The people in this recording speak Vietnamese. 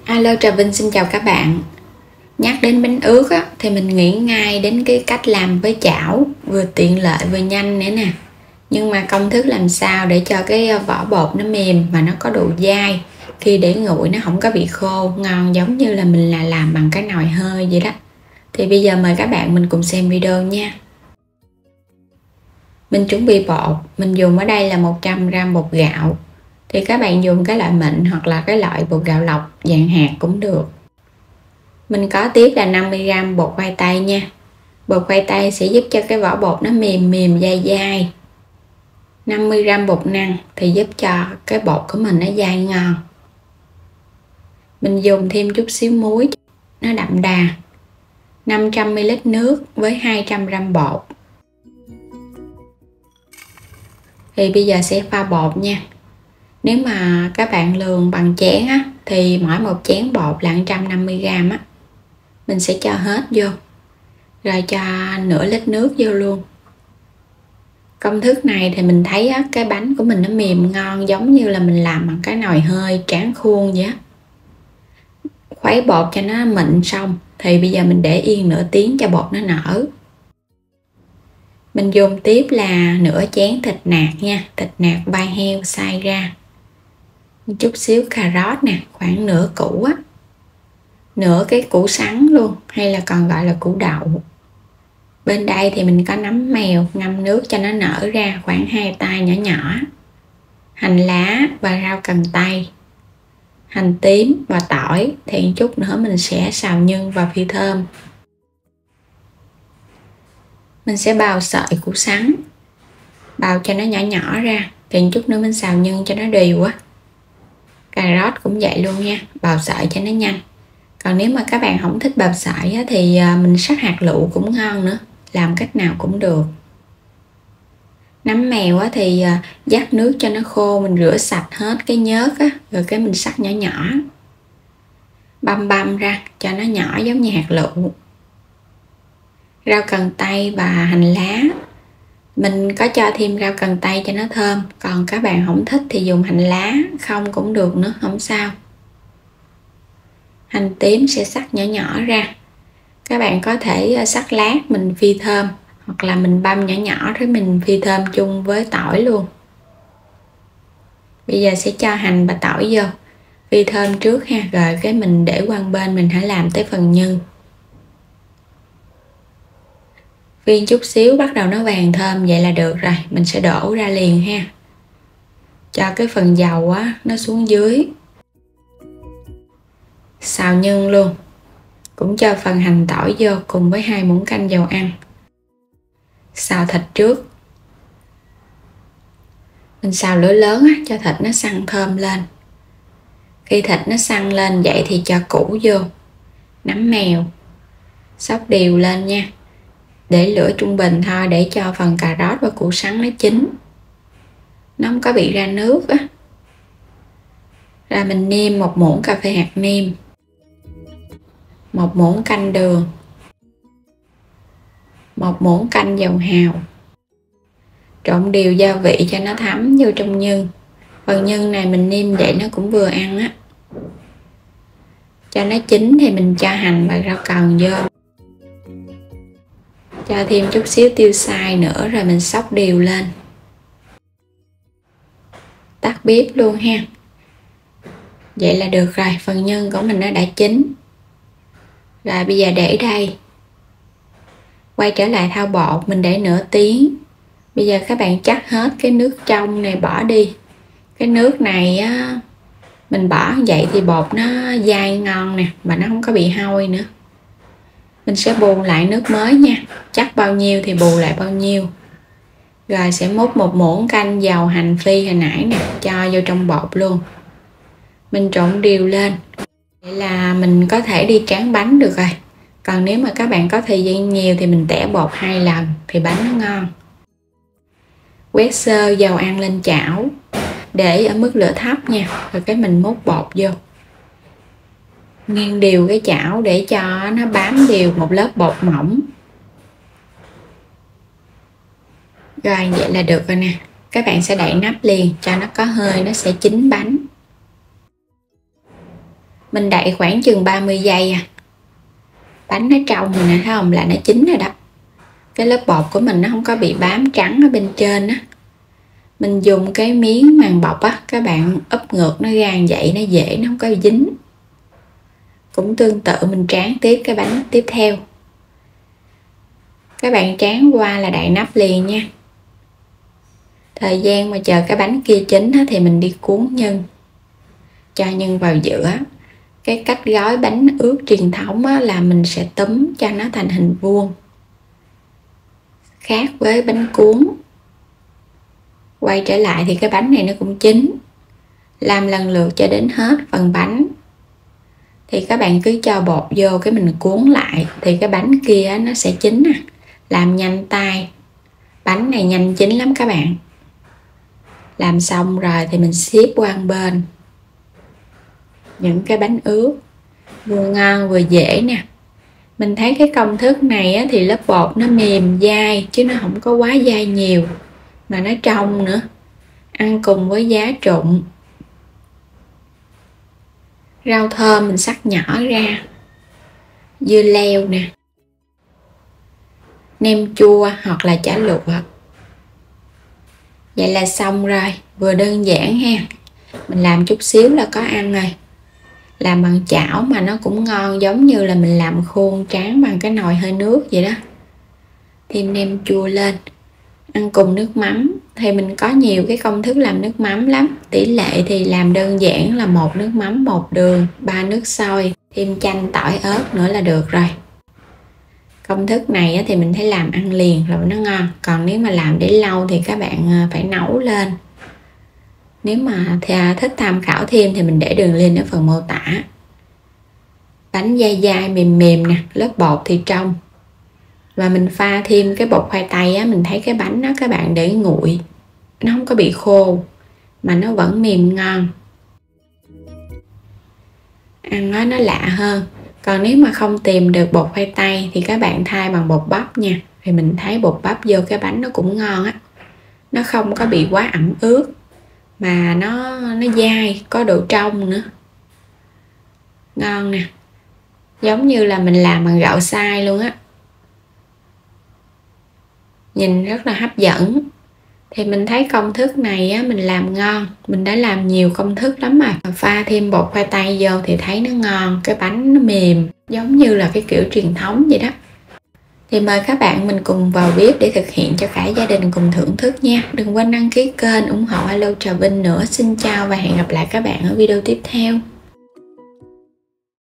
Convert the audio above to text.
Alo, Trà Vinh xin chào các bạn. Nhắc đến bánh ướt á, thì mình nghĩ ngay đến cái cách làm với chảo, vừa tiện lợi vừa nhanh nữa nè. Nhưng mà công thức làm sao để cho cái vỏ bột nó mềm mà nó có độ dai, khi để nguội nó không có bị khô, ngon giống như là mình làm bằng cái nồi hơi vậy đó. Thì bây giờ mời các bạn mình cùng xem video nha. Mình chuẩn bị bột, mình dùng ở đây là 100g bột gạo. Thì các bạn dùng cái loại mịn hoặc là cái loại bột gạo lọc dạng hạt cũng được. Mình có tiếp là 50g bột khoai tây nha. Bột khoai tây sẽ giúp cho cái vỏ bột nó mềm mềm dai dai. 50g bột năng thì giúp cho cái bột của mình nó dai ngon. Mình dùng thêm chút xíu muối nó đậm đà. 500ml nước với 200g bột. Thì bây giờ sẽ pha bột nha. Nếu mà các bạn lường bằng chén á, thì mỗi một chén bột là 150g á. Mình sẽ cho hết vô, rồi cho nửa lít nước vô luôn. Công thức này thì mình thấy á, cái bánh của mình nó mềm ngon, giống như là mình làm bằng cái nồi hơi tráng khuôn vậy á. Khuấy bột cho nó mịn xong thì bây giờ mình để yên nửa tiếng cho bột nó nở. Mình dùng tiếp là nửa chén thịt nạc nha, thịt nạc vai heo xay ra, một chút xíu cà rốt nè, khoảng nửa củ á, nửa cái củ sắn luôn, hay là còn gọi là củ đậu. Bên đây thì mình có nấm mèo ngâm nước cho nó nở ra khoảng 2 tay nhỏ nhỏ, hành lá và rau cần tây, hành tím và tỏi. Thì chút nữa mình sẽ xào nhân và phi thơm. Mình sẽ bào sợi củ sắn, bào cho nó nhỏ nhỏ ra. Thì chút nữa mình xào nhân cho nó đều á. Cà rốt cũng vậy luôn nha, bào sợi cho nó nhanh. Còn nếu mà các bạn không thích bào sợi á, thì mình sắc hạt lựu cũng ngon nữa, làm cách nào cũng được. Nấm mèo á, thì vắt nước cho nó khô, mình rửa sạch hết cái nhớt á, rồi cái mình sắc nhỏ nhỏ, băm ra cho nó nhỏ giống như hạt lựu. Rau cần tây và hành lá, mình có cho thêm rau cần tây cho nó thơm. Còn các bạn không thích thì dùng hành lá không cũng được nữa, không sao. Hành tím sẽ sắc nhỏ nhỏ ra. Các bạn có thể sắc lát mình phi thơm, hoặc là mình băm nhỏ nhỏ rồi mình phi thơm chung với tỏi luôn. Bây giờ sẽ cho hành và tỏi vô phi thơm trước ha, rồi cái mình để qua bên, mình hãy làm tới phần nhân. Phi chút xíu bắt đầu nó vàng thơm vậy là được rồi, mình sẽ đổ ra liền ha. Cho cái phần dầu á nó xuống dưới. Xào nhân luôn, cũng cho phần hành tỏi vô cùng với 2 muỗng canh dầu ăn. Xào thịt trước, mình xào lửa lớn á, cho thịt nó săn thơm lên. Khi thịt nó săn lên vậy thì cho củ vô, nấm mèo, xóc đều lên nha. Để lửa trung bình thôi, để cho phần cà rốt và củ sắn nó chín, nó không có bị ra nước á. Rồi mình nêm 1 muỗng cà phê hạt nêm, 1 muỗng canh đường, 1 muỗng canh dầu hào. Trộn đều gia vị cho nó thấm vô trong nhân. Phần nhân này mình nêm vậy nó cũng vừa ăn á. Cho nó chín thì mình cho hành và rau cần vô, cho thêm chút xíu tiêu xay nữa, rồi mình xóc đều lên. Tắt bếp luôn ha. Vậy là được rồi, phần nhân của mình nó đã chín. Rồi bây giờ để đây. Quay trở lại thao bột, mình để nửa tiếng. Bây giờ các bạn chắc hết cái nước trong này bỏ đi. Cái nước này á, mình bỏ vậy thì bột nó dai ngon nè, mà nó không có bị hôi nữa. Mình sẽ bù lại nước mới nha, chắc bao nhiêu thì bù lại bao nhiêu. Rồi sẽ múc 1 muỗng canh dầu hành phi hồi nãy nè, cho vô trong bột luôn. Mình trộn đều lên. Vậy là mình có thể đi tráng bánh được rồi. Còn nếu mà các bạn có thời gian nhiều thì mình tẻ bột 2 lần thì bánh nó ngon. Quét sơ dầu ăn lên chảo, để ở mức lửa thấp nha, rồi cái mình múc bột vô. Nghiêng đều cái chảo để cho nó bám đều một lớp bột mỏng. Rồi vậy là được rồi nè. Các bạn sẽ đậy nắp liền cho nó có hơi, nó sẽ chín bánh. Mình đậy khoảng chừng 30 giây à. Bánh nó trong rồi nè, thấy không, là nó chín rồi đó. Cái lớp bột của mình nó không có bị bám trắng ở bên trên á. Mình dùng cái miếng màng bọc á, các bạn úp ngược nó ra như vậy, nó dễ, nó không có dính. Cũng tương tự mình tráng tiếp cái bánh tiếp theo. Các bạn tráng qua là đậy nắp liền nha. Thời gian mà chờ cái bánh kia chín á, thì mình đi cuốn nhân. Cho nhân vào giữa. Cái cách gói bánh ướt truyền thống á, là mình sẽ túm cho nó thành hình vuông, khác với bánh cuốn. Quay trở lại thì cái bánh này nó cũng chín. Làm lần lượt cho đến hết phần bánh. Thì các bạn cứ cho bột vô, cái mình cuốn lại thì cái bánh kia nó sẽ chín nè. Làm nhanh tay. Bánh này nhanh chín lắm các bạn. Làm xong rồi thì mình xếp qua một bên. Những cái bánh ướt vừa ngon vừa dễ nè. Mình thấy cái công thức này á, thì lớp bột nó mềm dai chứ nó không có quá dai nhiều, mà nó trong nữa. Ăn cùng với giá trụng. Rau thơm mình xắt nhỏ ra. Dưa leo nè. Nem chua hoặc là chả lụa. Vậy là xong rồi. Vừa đơn giản ha. Mình làm chút xíu là có ăn rồi. Làm bằng chảo mà nó cũng ngon, giống như là mình làm khuôn tráng bằng cái nồi hơi nước vậy đó. Thêm nem chua lên. Ăn cùng nước mắm. Thì mình có nhiều cái công thức làm nước mắm lắm. Tỷ lệ thì làm đơn giản là 1 nước mắm, 1 đường, 3 nước sôi, thêm chanh, tỏi, ớt nữa là được rồi. Công thức này thì mình thấy làm ăn liền rồi nó ngon. Còn nếu mà làm để lâu thì các bạn phải nấu lên. Nếu mà thích tham khảo thêm thì mình để đường link ở phần mô tả. Bánh dai dai mềm mềm nè, lớp bột thì trong. Và mình pha thêm cái bột khoai tây á, mình thấy cái bánh đó các bạn để nguội, nó không có bị khô mà nó vẫn mềm ngon. Ăn nó lạ hơn. Còn nếu mà không tìm được bột khoai tây thì các bạn thay bằng bột bắp nha. Thì mình thấy bột bắp vô cái bánh nó cũng ngon á. Nó không có bị quá ẩm ướt mà nó dai, có độ trong nữa. Ngon nè. Giống như là mình làm bằng gạo xay luôn á. Nhìn rất là hấp dẫn. Thì mình thấy công thức này á, mình làm ngon. Mình đã làm nhiều công thức lắm rồi. Pha thêm bột khoai tây vô thì thấy nó ngon. Cái bánh nó mềm, giống như là cái kiểu truyền thống vậy đó. Thì mời các bạn mình cùng vào bếp để thực hiện cho cả gia đình cùng thưởng thức nha. Đừng quên đăng ký kênh, ủng hộ Alo Trà Vinh nữa. Xin chào và hẹn gặp lại các bạn ở video tiếp theo.